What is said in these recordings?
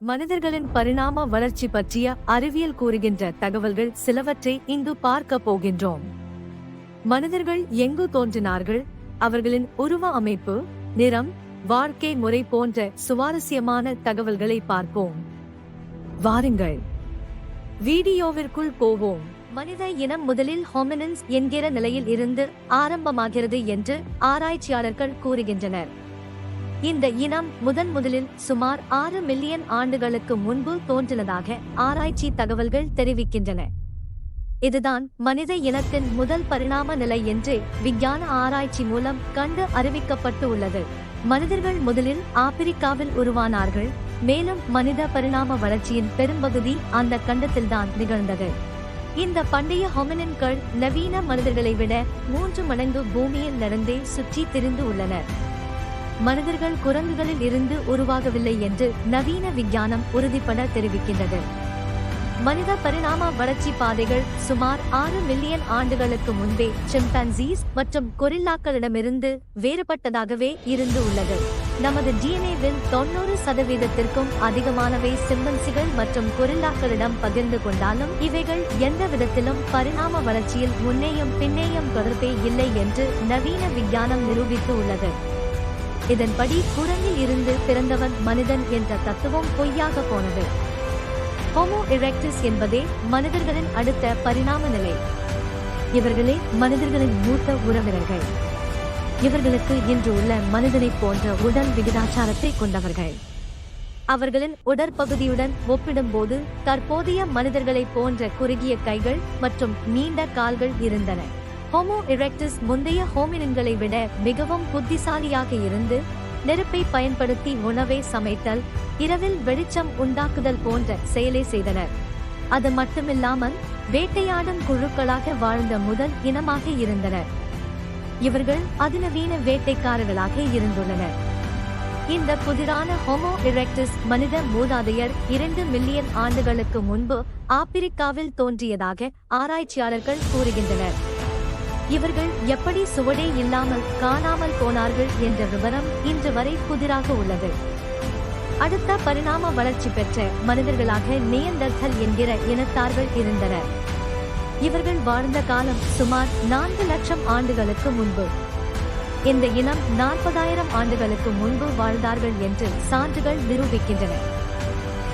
மனிதர்களின் பரிணாம வளர்ச்சி பற்றிய அறிவியல் கூறுகின்ற தகவல்கள் சிலவற்றை இங்கு பார்க்க போகின்றோம். மனிதர்கள் எங்கு தோன்றினார்கள், அவர்களின் உருவ அமைப்பு, நிறம், வாழ்க்கை முறை போன்ற சுவாரஸ்யமான தகவல்களை பார்ப்போம். வாருங்கள், வீடியோவிற்குள் போவோம். மனித இனம் முதலில் ஹோமினின்ஸ் என்கிற நிலையில் இருந்து ஆரம்பமாகிறது என்று ஆராய்ச்சியாளர்கள் கூறுகின்றனர். இந்த இனம் முதலில் சுமார் 6 மில்லியன் ஆண்டுகளுக்கு முன்பு தோன்றினதாக ஆராய்ச்சி தகவல்கள் தெரிவிக்கின்றன. இதுதான் மனித இனத்தின் முதல் பரிணாம நிலை என்று விஞ்ஞான ஆராய்ச்சி மூலம் கண்டு அறிவிக்கப்பட்டு உள்ளது. மனிதர்கள் முதலில் ஆப்பிரிக்காவில் உருவானார்கள், மேலும் மனித பரிணாம வளர்ச்சியின் பெரும்பகுதி அந்த கண்டத்தில்தான் நிகழ்ந்தது. இந்த பண்டைய ஹோமினின்கள் நவீன மனிதர்களை விட 3 மடங்கு பூமியில் நடந்தே சுற்றி திரிந்து உள்ளனர். மனிதர்கள் குரங்குகளில் இருந்து உருவாகவில்லை என்று நவீன விஞ்ஞானம் உறுதிபட தெரிவிக்கின்றது. மனித பரிணாம வளர்ச்சி பாதைகள் சுமார் 6 மில்லியன் ஆண்டுகளுக்கு முன்பே சிம்பான்சீஸ் மற்றும் கொரில்லாக்களிடமிருந்து வேறுபட்டதாகவே இருந்து உள்ளது. நமது டிஎன்ஏவில் 90% அதிகமானவை சிம்பன்சிகள் மற்றும் கொரில்லாக்களிடம் பகிர்ந்து கொண்டாலும் இவைகள் எந்த விதத்திலும் பரிணாம வளர்ச்சியில் முன்னேயும் பின்னேயும் தொடர்பே இல்லை என்று நவீன விஞ்ஞானம் நிரூபித்து உள்ளது. இதன்படி குரங்கில் இருந்து பிறந்தவன் மனிதன் என்ற தத்துவம் பொய்யாக போனது. ஹோமோ எரெக்டஸ் என்பதே மனிதர்களின் அடுத்த பரிணாம நிலை. இவர்களே மனிதர்களின் மூத்த உறவினர்கள். இவர்களுக்கு இன்று உள்ள மனிதனைப் போன்ற உடல் விகிதாச்சாரத்தை கொண்டவர்கள். அவர்களின் உடற்பகுதியுடன் ஒப்பிடும்போது தற்போதைய மனிதர்களைப் போன்ற குறுகிய கைகள் மற்றும் நீண்ட கால்கள் இருந்தன. ஹோமோ எரெக்டஸ் முந்தைய ஹோமினின்களை விட மிகவும் புத்திசாலியாக இருந்து நெருப்பை பயன்படுத்தி உணவை சமைத்தல், இரவில் வெளிச்சம் உண்டாக்குதல் போன்ற செயலை செய்தனர். அது மட்டுமில்லாமல் வேட்டையாடும் குழுக்களாக வாழ்ந்த முதல் இனமாக இருந்தனர். இவர்கள் அதிநவீன வேட்டைக்காரர்களாக இருந்துள்ளனர். இந்த புதிரான ஹோமோ எரெக்டஸ் மனித மூதாதையர் 2 மில்லியன் ஆண்டுகளுக்கு முன்பு ஆப்பிரிக்காவில் தோன்றியதாக ஆராய்ச்சியாளர்கள் கூறுகின்றனர். இவர்கள் எப்படி சுவடே இல்லாமல் காணாமல் போனார்கள் என்ற விவரம் இன்று வரை புதிராக உள்ளது. அடுத்த பரிணாம வளர்ச்சி பெற்ற மனிதர்களாக நியண்டர்தல் என்கிற இனத்தார்கள் இருந்தனர். இவர்கள் வாழ்ந்த காலம் சுமார் 4 லட்சம் ஆண்டுகளுக்கு முன்பு. இந்த இனம் 40,000 ஆண்டுகளுக்கு முன்பு வாழ்ந்தார்கள் என்று சான்றுகள் நிரூபிக்கின்றன.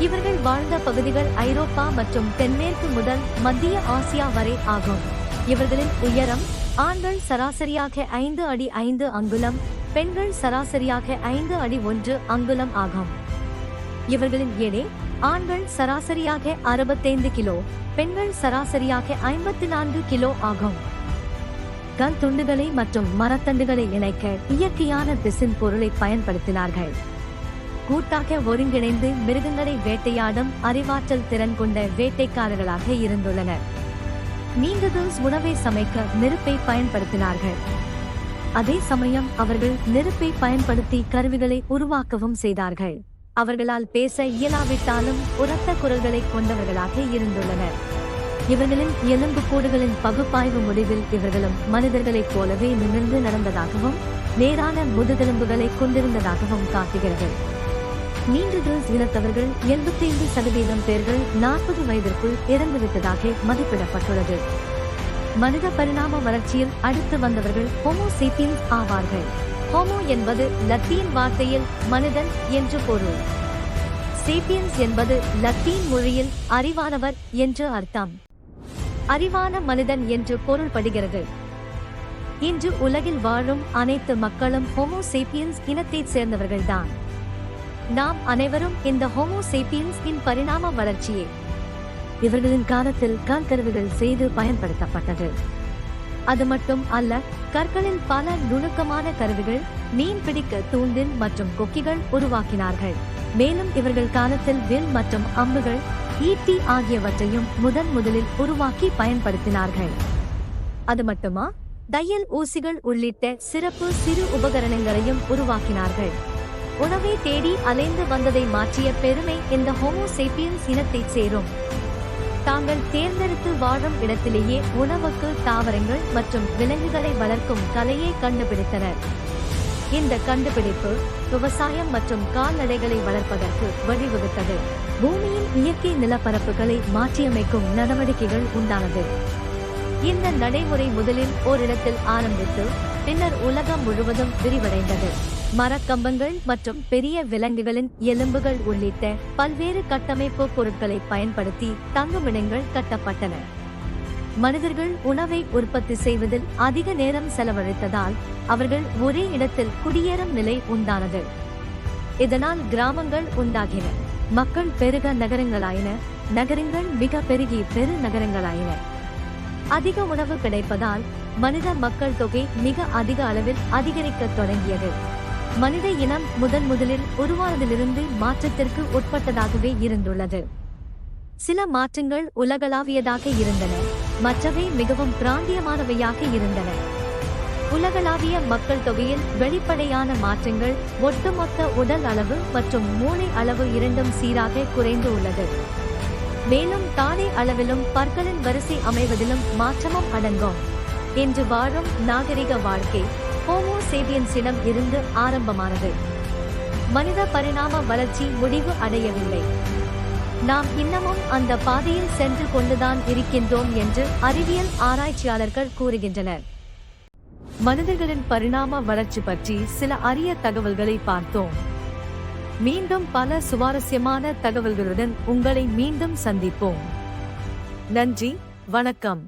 இவர்கள் வாழ்ந்த பகுதிகள் ஐரோப்பா மற்றும் தென்மேற்கு முதல் மத்திய ஆசியா வரை ஆகும். இவர்களின் உயரம் ஆண்கள் சராசரியாக 5 அடி 5 அங்குலம், பெண்கள் சராசரியாக 5 அடி 1 அங்குலம் ஆகும். இவர்களின் எடை ஆண்கள் சராசரியாக 65 கிலோ, பெண்கள் சராசரியாக 54 கிலோ ஆகும். கல் துண்டுகளை மற்றும் மரத்தண்டுகளை இணைக்க இயற்கையான பிசின் பொருளை பயன்படுத்தினார்கள். கூட்டாக ஒருங்கிணைந்து மிருகங்களை வேட்டையாடும் அறிவாற்றல் திறன் கொண்ட வேட்டைக்காரர்களாக இருந்துள்ளனர். நீண்டதூஸ் உணவை சமைக்க நெருப்பை பயன்படுத்தினார்கள். அதே சமயம் அவர்கள் நெருப்பை பயன்படுத்தி கருவிகளை உருவாக்கவும் செய்தார்கள். அவர்களால் பேச இயலாவிட்டாலும் உரத்த குரல்களை கொண்டவர்களாக இருந்துள்ளனர். இவர்களின் எலும்புக்கூடுகளின் பகுப்பாய்வு முடிவில் இவர்களும் மனிதர்களைப் போலவே நிமிர்ந்து நடந்ததாகவும் நேரான முதுகெலும்புகளை கொண்டிருந்ததாகவும் காட்டுகிறது. நீண்டதூஸ் இனத்தவர்கள் 85% பேர்கள் 40 வயதிற்குள் இறந்துவிட்டதாக மதிப்பிடப்பட்டுள்ளது. மனித பரிணாம வளர்ச்சியில் அடுத்து வந்தவர்கள் ஹோமோ சேப்பியன்ஸ் ஆவார்கள். ஹோமோ என்பது லத்தீன் வார்த்தையில் மனிதன் என்று பொருள். சேப்பியன்ஸ் என்பது லத்தீன் மொழியில் அறிவானவர் என்று அர்த்தம். அறிவான மனிதன் என்று பொருள்படுகிறது. இன்று உலகில் வாழும் அனைத்து மக்களும் ஹோமோ சேப்பியன்ஸ் இனத்தைச் சேர்ந்தவர்கள்தான். நாம் அனைவரும் இந்த ஹோமோ சேப்பியன்ஸ் இன் பரிணாம வளர்ச்சியே. இவர்களின் காலத்தில் கற்கருவிகள் செய்து பயன்படுத்தப்பட்டது. அது மட்டும் அல்ல, கற்களில் பல நுணுக்கமான கருவிகள், மீன் பிடிக்க தூண்டில் மற்றும் கொக்கிகள் உருவாக்கினார்கள். மேலும் இவர்கள் காலத்தில் வில் மற்றும் அம்புகள், ஈட்டி ஆகியவற்றையும் முதலில் உருவாக்கி பயன்படுத்தினார்கள். அது மட்டுமா, தையல் ஊசிகள் உள்ளிட்ட சிறப்பு சிறு உபகரணங்களையும் உருவாக்கினார்கள். உணவை தேடி அலைந்து வந்ததை மாற்றிய பெருமை இந்த ஹோமோ சேப்பியன்ஸ் இனத்தைச் சேரும். தாங்கள் தேர்ந்தெடுத்து வாழும் இடத்திலேயே உணவுக்கு தாவரங்கள் மற்றும் விலங்குகளை வளர்க்கும் கலையை கண்டுபிடித்தனர். இந்த கண்டுபிடிப்பு விவசாயம் மற்றும் கால்நடைகளை வளர்ப்பதற்கு வழிவகுத்தது. பூமியின் இயற்கை நிலப்பரப்புகளை மாற்றியமைக்கும் நடவடிக்கைகள் உண்டானது. இந்த நடைமுறை முதலில் ஓரிடத்தில் ஆரம்பித்து பின்னர் உலகம் முழுவதும் விரிவடைந்தது. மரக்கம்பங்கள் மற்றும் பெரிய விலங்குகளின் எலும்புகள் உள்ளிட்ட பல்வேறு கட்டமைப்பு பொருட்களை பயன்படுத்தி தங்குமிடங்கள் கட்டப்பட்டன. மனிதர்கள் உணவை உற்பத்தி செய்வதில் அதிக நேரம் செலவழித்ததால் அவர்கள் ஒரே இடத்தில் குடியேறும் நிலை உண்டானது. இதனால் கிராமங்கள் உண்டாகின. மக்கள் பெருக நகரங்களாயின. நகரங்கள் மிக பெருகி பெரு நகரங்களாயின. அதிக உணவு கிடைப்பதால் மனித மக்கள் தொகை மிக அதிக அளவில் அதிகரிக்கத் தொடங்கியது. மனித இனம் முதலில் உருவானதிலிருந்து மாற்றத்திற்கு உட்பட்டதாகவே இருந்துள்ளது. சில மாற்றங்கள் உலகளாவியதாக இருந்தன, மற்றவை மிகவும் பிராந்தியமானவையாக இருந்தன. உலகளாவிய மக்கள் தொகையில் வெளிப்படையான மாற்றங்கள் ஒட்டுமொத்த உடல் அளவு மற்றும் மூளை அளவு இரண்டும் சீராக குறைந்து உள்ளது. மேலும் தாடை அளவிலும் பற்களின் வரிசை அமைவதிலும் மாற்றமும் அடங்கும். இன்று வாழும் நாகரிக வாழ்க்கை ஹோமோ சேபியன்ஸிடம் இருந்து ஆரம்பமானது. மனித பரிணாம வளர்ச்சி முடிவு அடையவில்லை. நாம் இன்னமும் அந்த பாதையில் சென்று கொண்டுதான் இருக்கின்றோம் என்று அறிவியல் ஆராய்ச்சியாளர்கள் கூறுகின்றனர். மனிதர்களின் பரிணாம வளர்ச்சி பற்றி சில அரிய தகவல்களை பார்த்தோம். மீண்டும் பல சுவாரஸ்யமான தகவல்களுடன் உங்களை மீண்டும் சந்திப்போம். நன்றி, வணக்கம்.